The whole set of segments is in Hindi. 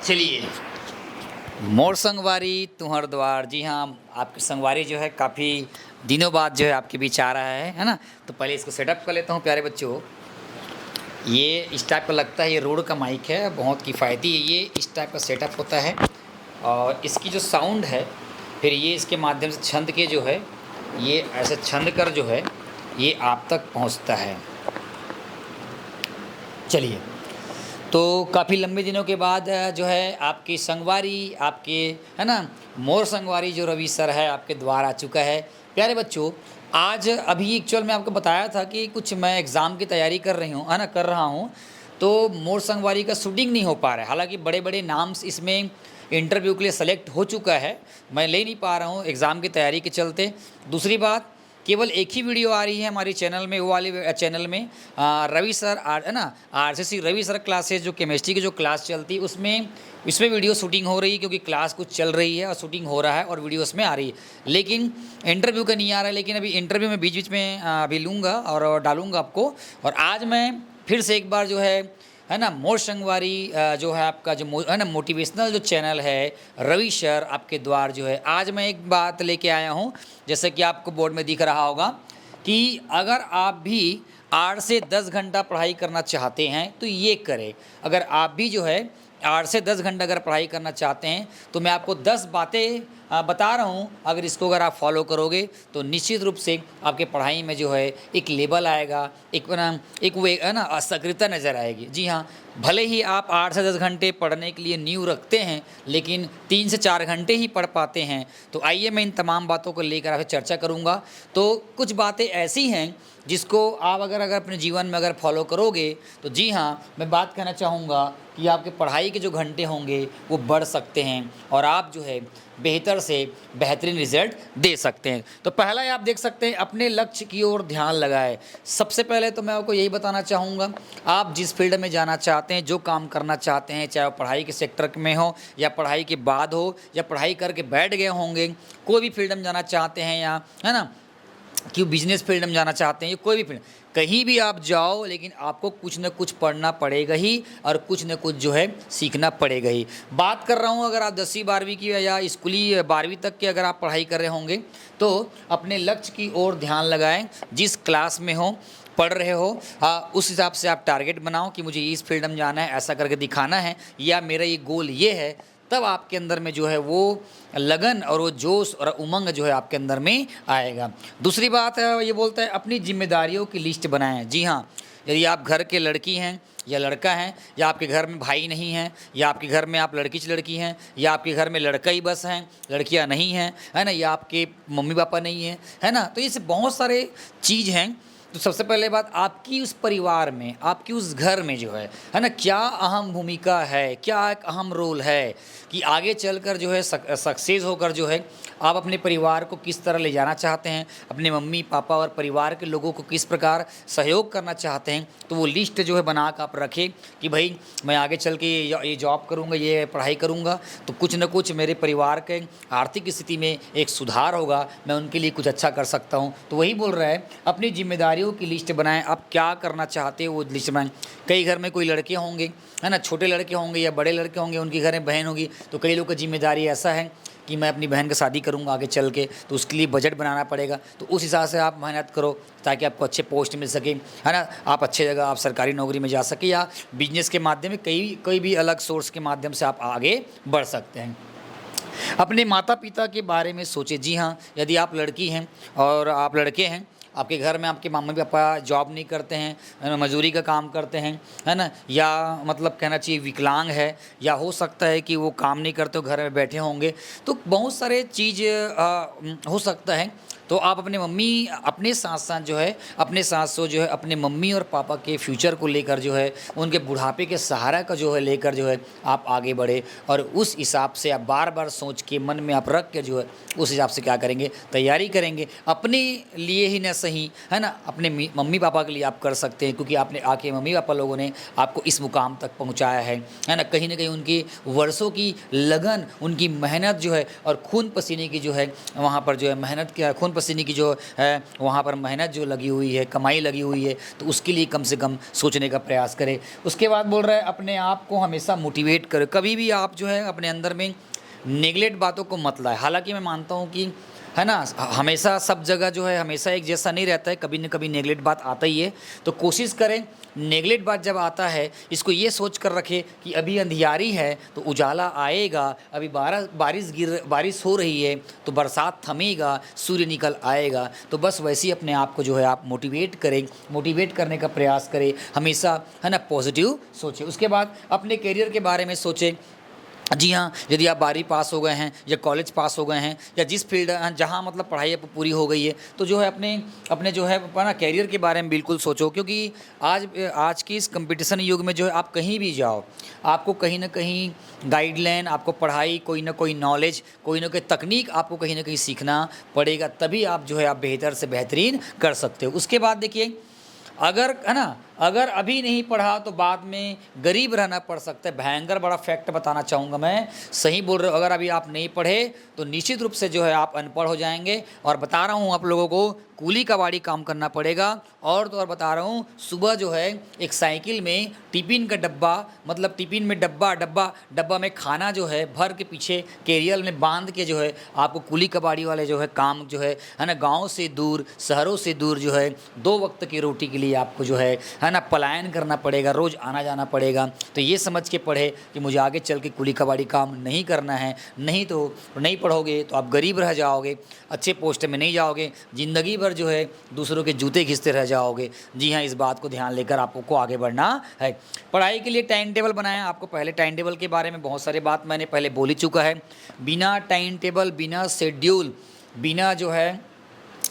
चलिए, मोर संगवारी तुहर द्वार। जी हाँ, आपकी संगवारी जो है काफ़ी दिनों बाद जो है आपके बीच आ रहा है ना। तो पहले इसको सेटअप कर लेता हूँ प्यारे बच्चों। ये इस टाइप का लगता है, ये रोड का माइक है, बहुत किफ़ायती है। ये इस टाइप का सेटअप होता है और इसकी जो साउंड है फिर ये इसके माध्यम से छंद के जो है ये ऐसे छंद कर जो है ये आप तक पहुंचता है। चलिए, तो काफ़ी लंबे दिनों के बाद जो है आपकी संगवारी, आपके है ना मोर संगवारी जो रवि सर है आपके द्वार आ चुका है। प्यारे बच्चों, आज अभी एक्चुअल में आपको बताया था कि कुछ मैं एग्ज़ाम की तैयारी कर रही हूँ, है ना, कर रहा हूँ। तो मोर संगवारी का शूटिंग नहीं हो पा रहा है, हालांकि बड़े बड़े नाम्स इसमें इंटरव्यू के लिए सेलेक्ट हो चुका है, मैं ले नहीं पा रहा हूँ एग्ज़ाम की तैयारी के चलते। दूसरी बात, केवल एक ही वीडियो आ रही है हमारी चैनल में, वो वाले चैनल में रवि सर है ना, आरसीसी रवि सर क्लासेस जो केमिस्ट्री की जो क्लास चलती है उसमें वीडियो शूटिंग हो रही है, क्योंकि क्लास कुछ चल रही है और शूटिंग हो रहा है और वीडियो उसमें आ रही है। लेकिन इंटरव्यू का नहीं आ रहा है, लेकिन अभी इंटरव्यू में बीच बीच में अभी लूँगा और डालूँगा आपको। और आज मैं फिर से एक बार जो है ना मोर संगवारी जो है आपका जो है ना मोटिवेशनल जो चैनल है रवि सर आपके द्वार जो है, आज मैं एक बात लेके आया हूँ। जैसे कि आपको बोर्ड में दिख रहा होगा कि अगर आप भी 8 से 10 घंटा पढ़ाई करना चाहते हैं तो ये करें। अगर आप भी जो है 8 से 10 घंटा अगर पढ़ाई करना चाहते हैं तो मैं आपको 10 बातें बता रहा हूँ। अगर इसको अगर आप फॉलो करोगे तो निश्चित रूप से आपके पढ़ाई में जो है एक लेवल आएगा, एक वो है ना सक्रियता नज़र आएगी। जी हाँ, भले ही आप 8 से 10 घंटे पढ़ने के लिए नींव रखते हैं लेकिन 3 से 4 घंटे ही पढ़ पाते हैं। तो आइए मैं इन तमाम बातों को लेकर आपसे चर्चा करूँगा। तो कुछ बातें ऐसी हैं जिसको आप अगर अपने जीवन में अगर फॉलो करोगे तो जी हाँ, मैं बात कहना चाहूँगा कि आपके पढ़ाई के जो घंटे होंगे वो बढ़ सकते हैं और आप जो है बेहतर से बेहतरीन रिजल्ट दे सकते हैं। तो पहला आप देख सकते हैं, अपने लक्ष्य की ओर ध्यान लगाएं। सबसे पहले तो मैं आपको यही बताना चाहूँगा, आप जिस फील्ड में जाना चाहते हैं, जो काम करना चाहते हैं, चाहे वो पढ़ाई के सेक्टर में हो या पढ़ाई के बाद हो या पढ़ाई करके बैठ गए होंगे, कोई भी फील्ड में जाना चाहते हैं या है ना कि बिजनेस फील्ड में जाना चाहते हैं या कोई भी फील्ड, कहीं भी आप जाओ लेकिन आपको कुछ न कुछ पढ़ना पड़ेगा ही और कुछ न कुछ जो है सीखना पड़ेगा ही। बात कर रहा हूँ अगर आप 10वीं 12वीं की या स्कूली 12वीं तक की अगर आप पढ़ाई कर रहे होंगे तो अपने लक्ष्य की ओर ध्यान लगाएं। जिस क्लास में हो, पढ़ रहे हो, उस हिसाब से आप टारगेट बनाओ कि मुझे इस फील्ड में जाना है, ऐसा करके दिखाना है, या मेरा ये गोल ये है। तब आपके अंदर में जो है वो लगन और वो जोश और उमंग जो है आपके अंदर में आएगा। दूसरी बात है, ये बोलता है अपनी जिम्मेदारियों की लिस्ट बनाएं। जी हाँ, यदि आप घर के लड़की हैं या लड़का हैं, या आपके घर में भाई नहीं हैं, या आपके घर में आप लड़की से लड़की हैं, या आपके घर में लड़का ही बस हैं, लड़कियां नहीं हैं, है ना, या आपके मम्मी पापा नहीं हैं, है ना, तो ये बहुत सारे चीज़ हैं। तो सबसे पहले बात, आपकी उस परिवार में, आपकी उस घर में जो है ना, क्या अहम भूमिका है, क्या एक अहम रोल है कि आगे चलकर जो है सक्सेस होकर जो है आप अपने परिवार को किस तरह ले जाना चाहते हैं, अपने मम्मी पापा और परिवार के लोगों को किस प्रकार सहयोग करना चाहते हैं। तो वो लिस्ट जो है बना कर आप रखें कि भाई मैं आगे चल के ये जॉब करूँगा, ये पढ़ाई करूँगा तो कुछ न कुछ मेरे परिवार के आर्थिक स्थिति में एक सुधार होगा, मैं उनके लिए कुछ अच्छा कर सकता हूँ। तो वही बोल रहा है, अपनी जिम्मेदारी की लिस्ट बनाएं। आप क्या करना चाहते हो वो लिस्ट बनाएं। कई घर में कोई लड़के होंगे, है ना, छोटे लड़के होंगे या बड़े लड़के होंगे, उनके घर में बहन होगी, तो कई लोगों की जिम्मेदारी ऐसा है कि मैं अपनी बहन की शादी करूंगा आगे चल के, तो उसके लिए बजट बनाना पड़ेगा। तो उस हिसाब से आप मेहनत करो ताकि आपको अच्छे पोस्ट मिल सके, है ना, आप अच्छे जगह आप सरकारी नौकरी में जा सके, या बिजनेस के माध्यम में कोई भी अलग सोर्स के माध्यम से आप आगे बढ़ सकते हैं। अपने माता पिता के बारे में सोचें। जी हाँ, यदि आप लड़की हैं और आप लड़के हैं, आपके घर में आपके मम्मी पापा जॉब नहीं करते हैं, मजदूरी का काम करते हैं, है ना, या मतलब कहना चाहिए विकलांग है, या हो सकता है कि वो काम नहीं करते हो, घर में बैठे होंगे, तो बहुत सारे चीज़ हो सकता है। तो आप अपने साथ साथ जो है अपने मम्मी और पापा के फ्यूचर को लेकर जो है उनके बुढ़ापे के सहारा का जो है लेकर जो है आप आगे बढ़े, और उस हिसाब से आप बार बार सोच के मन में आप रख के जो है उस हिसाब से क्या करेंगे, तैयारी करेंगे। अपने लिए ही न सही, है ना, अपने मम्मी पापा के लिए आप कर सकते हैं, क्योंकि आपने आके मम्मी पापा लोगों ने आपको इस मुकाम तक पहुंचाया है ना, कहीं ना कहीं उनकी वर्षों की लगन, उनकी मेहनत जो है और खून पसीने की जो है वहाँ पर जो है मेहनत, खून पसीने की जो है वहाँ पर मेहनत जो लगी हुई है, कमाई लगी हुई है, तो उसके लिए कम से कम सोचने का प्रयास करें। उसके बाद बोल रहा है अपने आप को हमेशा मोटिवेट करें। कभी भी आप जो है अपने अंदर में नेगलेक्ट बातों को मत लाए। हालांकि मैं मानता हूँ कि है ना, हमेशा सब जगह जो है हमेशा एक जैसा नहीं रहता है, कभी न कभी नेगलेक्ट बात आता ही है। तो कोशिश करें नेगलेक्ट बात जब आता है इसको ये सोच कर रखें कि अभी अंधियारी है तो उजाला आएगा, अभी बारिश हो रही है तो बरसात थमेगा, सूर्य निकल आएगा। तो बस वैसे ही अपने आप को जो है आप मोटिवेट करें, मोटिवेट करने का प्रयास करें, हमेशा है ना पॉजिटिव सोचें। उसके बाद अपने करियर के बारे में सोचें। जी हाँ, यदि आप 12वीं पास हो गए हैं या कॉलेज पास हो गए हैं या जिस फील्ड जहाँ मतलब पढ़ाई पूरी हो गई है, तो जो है अपने जो है ना कैरियर के बारे में बिल्कुल सोचो। क्योंकि आज की इस कंपटीशन युग में जो है आप कहीं भी जाओ, आपको कहीं ना कहीं गाइडलाइन, आपको पढ़ाई, कोई ना कोई नॉलेज, कोई ना कोई तकनीक आपको कहीं ना कहीं सीखना पड़ेगा, तभी आप जो है आप बेहतर से बेहतरीन कर सकते हो। उसके बाद देखिए, अगर है ना, अगर अभी नहीं पढ़ा तो बाद में गरीब रहना पड़ सकता है। भयंकर बड़ा फैक्ट बताना चाहूँगा मैं, सही बोल रहे हो। अगर अभी आप नहीं पढ़े तो निश्चित रूप से जो है आप अनपढ़ हो जाएंगे। और बता रहा हूँ आप लोगों को कूली कबाड़ी काम करना पड़ेगा। और तो और बता रहा हूँ, सुबह जो है एक साइकिल में टिफ़िन का डब्बा, मतलब टिफ़िन में डब्बा में खाना जो है भर के पीछे केरियल में बांध के जो है आपको कूली कबाड़ी वाले जो है काम जो है ना, गाँव से दूर, शहरों से दूर जो है 2 वक्त की रोटी के लिए आपको जो है ना पलायन करना पड़ेगा, रोज़ आना जाना पड़ेगा। तो ये समझ के पढ़े कि मुझे आगे चल के कूली कबाड़ी काम नहीं करना है। नहीं तो नहीं पढ़ोगे तो आप गरीब रह जाओगे, अच्छे पोस्ट में नहीं जाओगे, ज़िंदगी भर जो है दूसरों के जूते घिसते रह जाओगे। जी हाँ, इस बात को ध्यान लेकर आपको आगे बढ़ना है। पढ़ाई के लिए टाइम टेबल बनाएं। आपको पहले टाइम टेबल के बारे में बहुत सारी बात मैंने पहले बोल ही चुका है। बिना टाइम टेबल, बिना शेड्यूल, बिना जो है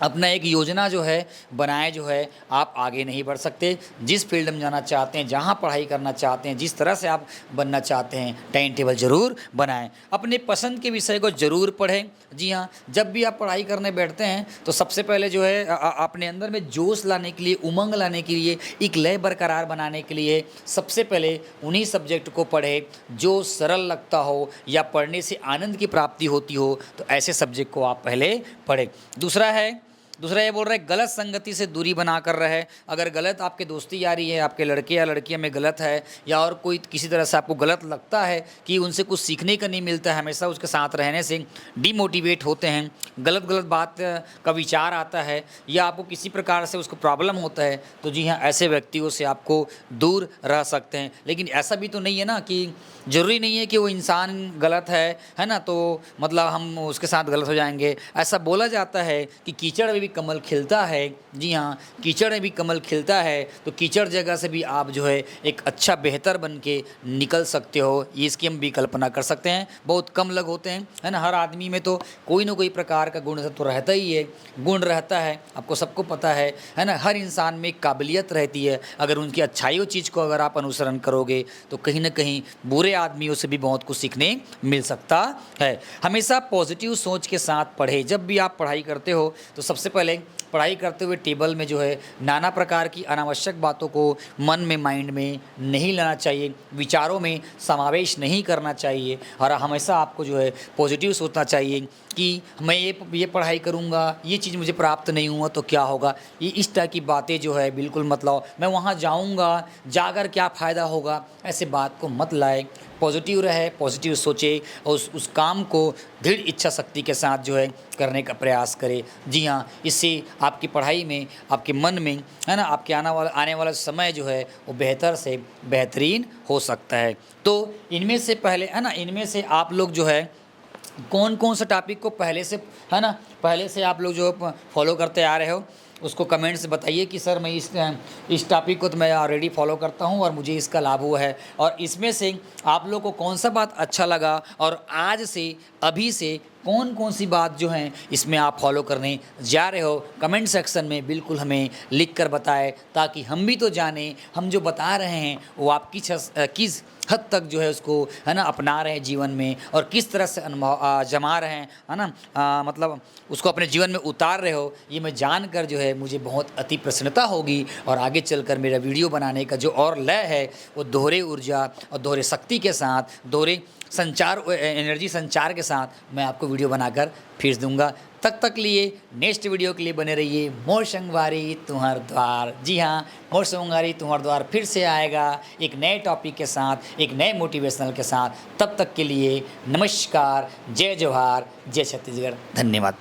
अपना एक योजना जो है बनाए जो है आप आगे नहीं बढ़ सकते। जिस फील्ड में जाना चाहते हैं, जहाँ पढ़ाई करना चाहते हैं, जिस तरह से आप बनना चाहते हैं, टाइम टेबल ज़रूर बनाएं। अपने पसंद के विषय को ज़रूर पढ़ें। जी हाँ, जब भी आप पढ़ाई करने बैठते हैं तो सबसे पहले जो है अपने अंदर में जोश लाने के लिए, उमंग लाने के लिए, एक लय बरकरार बनाने के लिए सबसे पहले उन्हीं सब्जेक्ट को पढ़ें जो सरल लगता हो या पढ़ने से आनंद की प्राप्ति होती हो। तो ऐसे सब्जेक्ट को आप पहले पढ़ें। दूसरा ये बोल रहा है गलत संगति से दूरी बना कर रहे। अगर गलत आपके दोस्ती यारी है, आपके लड़के या लड़कियां में गलत है, या और कोई किसी तरह से आपको गलत लगता है कि उनसे कुछ सीखने का नहीं मिलता है, हमेशा उसके साथ रहने से डिमोटिवेट होते हैं, गलत बात का विचार आता है, या आपको किसी प्रकार से उसको प्रॉब्लम होता है, तो जी हाँ, ऐसे व्यक्तियों से आपको दूर रह सकते हैं। लेकिन ऐसा भी तो नहीं है ना कि ज़रूरी नहीं है कि वो इंसान गलत है ना, तो मतलब हम उसके साथ गलत हो जाएंगे। ऐसा बोला जाता है कि कीचड़ में भी कमल खिलता है। जी हाँ, कीचड़ में भी कमल खिलता है। तो कीचड़ जगह से भी आप जो है एक अच्छा बेहतर बन के निकल सकते हो। ये इसकी हम भी कल्पना कर सकते हैं। बहुत कम लोग होते हैं, है ना, हर आदमी में तो कोई ना कोई प्रकार का गुण तो रहता ही है, गुण रहता है, आपको सबको पता है ना। हर इंसान में एक काबिलियत रहती है। अगर उनकी अच्छाइयों चीज़ को अगर आप अनुसरण करोगे तो कहीं ना कहीं बुरे आदमियों से भी बहुत कुछ सीखने मिल सकता है। हमेशा पॉजिटिव सोच के साथ पढ़े। जब भी आप पढ़ाई करते हो तो सबसे पहले पढ़ाई करते हुए टेबल में जो है नाना प्रकार की अनावश्यक बातों को मन में, माइंड में नहीं लाना चाहिए, विचारों में समावेश नहीं करना चाहिए। और हमेशा आपको जो है पॉजिटिव सोचना चाहिए कि मैं ये पढ़ाई करूँगा, ये चीज़ मुझे प्राप्त नहीं हुआ तो क्या होगा, ये इस तरह की बातें जो है बिल्कुल मत लाओ। मैं वहाँ जाऊँगा, जाकर क्या फ़ायदा होगा, ऐसे बात को मत लाए। पॉजिटिव रहे, पॉजिटिव सोचे और उस काम को दृढ़ इच्छा शक्ति के साथ जो है करने का प्रयास करें। जी हाँ, इससे आपकी पढ़ाई में, आपके मन में, है ना, आपके आने वाला समय जो है वो बेहतर से बेहतरीन हो सकता है। तो इनमें से पहले, है ना, इनमें से आप लोग जो है कौन कौन सा टॉपिक को पहले से, है ना, पहले से आप लोग जो फॉलो करते आ रहे हो उसको कमेंट से बताइए कि सर मैं इस टॉपिक को तो मैं ऑलरेडी फॉलो करता हूँ और मुझे इसका लाभ हुआ है। और इसमें से आप लोग को कौन सा बात अच्छा लगा और आज से, अभी से कौन कौन सी बात जो है इसमें आप फॉलो करने जा रहे हो, कमेंट सेक्शन में बिल्कुल हमें लिख कर बताएं, ताकि हम भी तो जानें हम जो बता रहे हैं वो आप किस हद तक जो है उसको, है ना, अपना रहे हैं जीवन में, और किस तरह से अनुभव जमा रहे हैं, है ना, मतलब उसको अपने जीवन में उतार रहे हो। ये मैं जानकर जो है मुझे बहुत अति प्रसन्नता होगी। और आगे चलकर मेरा वीडियो बनाने का जो और लय है वो दोहरे ऊर्जा और दोहरे शक्ति के साथ, दोहरे संचार, एनर्जी संचार के साथ मैं आपको वीडियो बनाकर फिर दूंगा। तब तक लिए नेक्स्ट वीडियो के लिए बने रहिए। मोर संगवारी तुम्हार द्वार। जी हाँ, मोर संगवारी तुम्हार द्वार फिर से आएगा एक नए टॉपिक के साथ, एक नए मोटिवेशनल के साथ। तब तक के लिए नमस्कार, जय जोहार, जय छत्तीसगढ़, धन्यवाद।